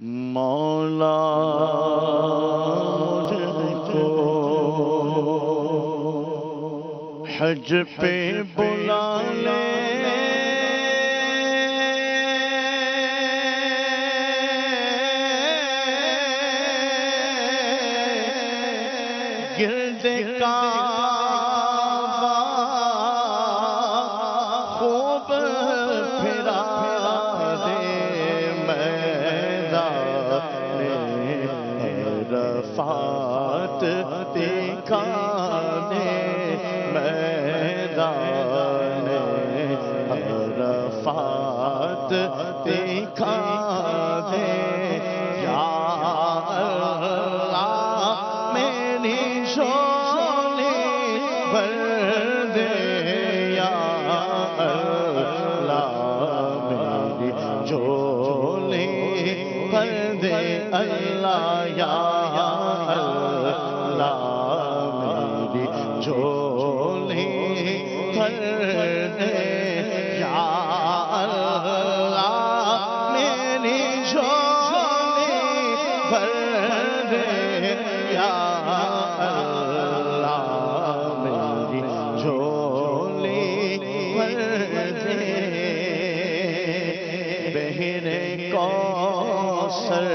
مولا مجھ کو حج پہ بلا لے گرد کعبہ خوب پھرا دے میدان عرفات دکھا دے میدان عرفات دکھا دے یا اللہ میری جھولی بھر دے یا اللہ میری جھولی بھر دے اللہ یا اللہ میری جھولی بھر دے یا اللہ میری جھولی بھر دے یا اللہ میری جھولی بھر دے بحر کوثر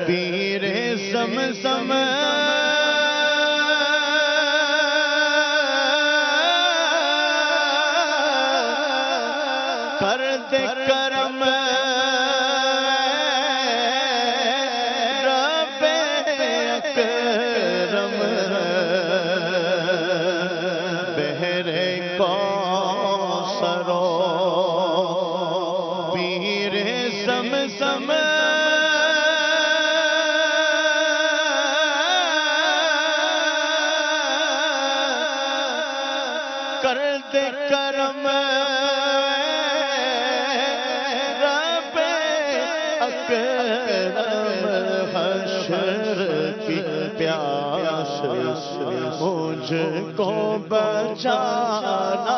پیر زمزم کر دے کرم رب اکرم بحر کوثر پیر زمزم کر دے کرم رب اکرم حشر کی پیاس مجھ کو بچانا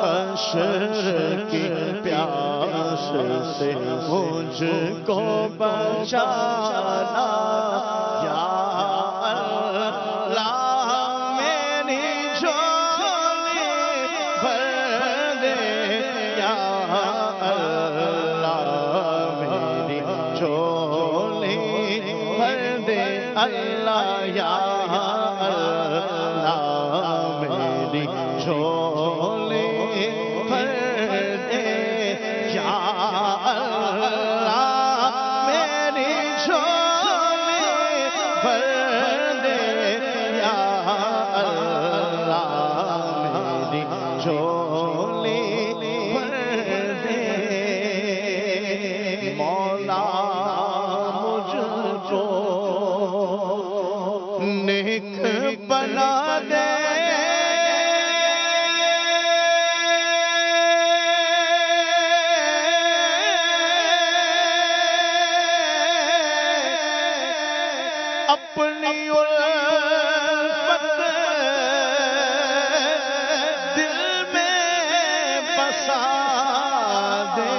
حشر کی پیاس سے مجھ کو بچانا یا اللہ یا اللہ میری جھولی بھر دے یا اللہ میری جھولی بھر دے یا اللہ میری جھولی بھر دے مولا مجھ کو نیک بنا دے اپنی الفت دل میں بسا دے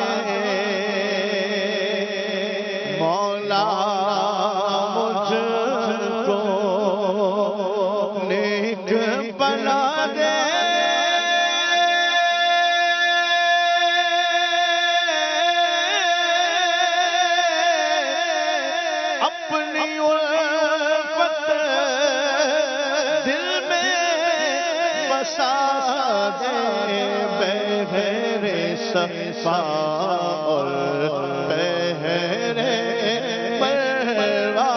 مولا بنا دے اپنی الفت دل میں بسا دے بحر صفا اور بحر مروا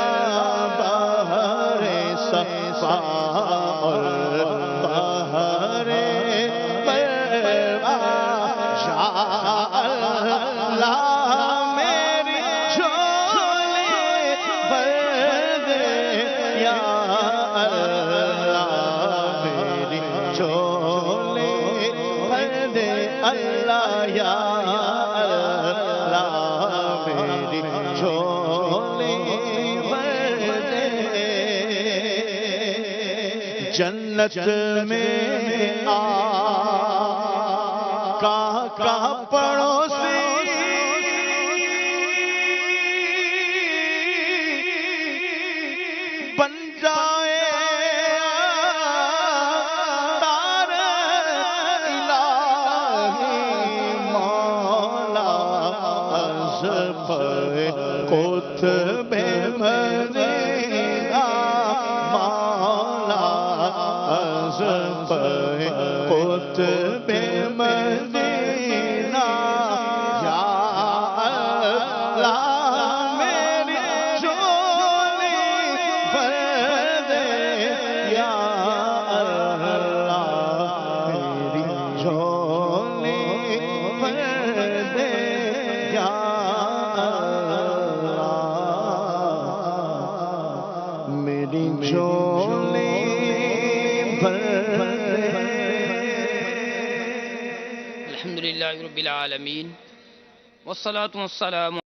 بحر صفا اور بحر مروا یا اللہ میری جھولی بھر دے یا اللہ میری جھولی بھر دے اللہ یا اللہ میری جھولی بھر دے جنت میں آقا کا پڑوسی قطب مدینہ مولا حسب قطب مدینہ یا اللہ میری جھولی بھر دے یا اللہ میری جھولی بھر دے یا اللہ میری جھولی بھر دے۔ الحمدللہ رب العالمین والصلاة والسلام